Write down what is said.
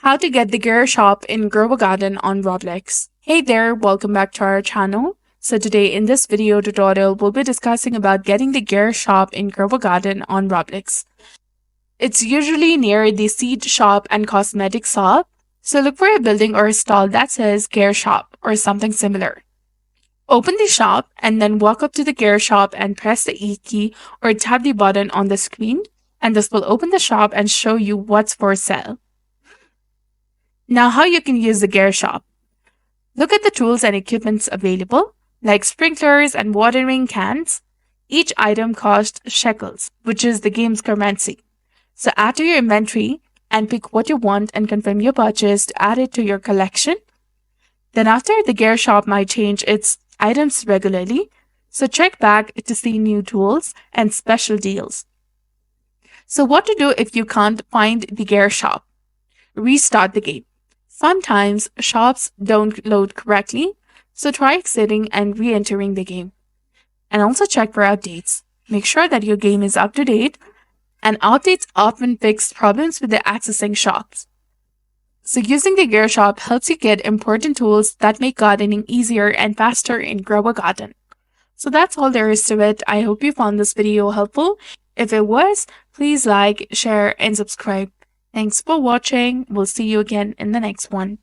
How to get the gear shop in Grow a Garden on Roblox. Hey there, welcome back to our channel. So today in this video tutorial, we'll be discussing about getting the gear shop in Grow a Garden on Roblox. It's usually near the seed shop and cosmetic shop. So look for a building or a stall that says gear shop or something similar. Open the shop and then walk up to the gear shop and press the E key or tap the button on the screen, and this will open the shop and show you what's for sale. Now, how you can use the gear shop. Look at the tools and equipments available, like sprinklers and watering cans. Each item costs shekels, which is the game's currency. So add to your inventory and pick what you want and confirm your purchase to add it to your collection. Then after, the gear shop might change its items regularly, so check back to see new tools and special deals. So what to do if you can't find the gear shop? Restart the game. Sometimes shops don't load correctly, so try exiting and re-entering the game. And also check for updates. Make sure that your game is up to date, and updates often fix problems with the accessing shops. So using the gear shop helps you get important tools that make gardening easier and faster in Grow a Garden. So that's all there is to it. I hope you found this video helpful. If it was, please like, share, and subscribe. Thanks for watching. We'll see you again in the next one.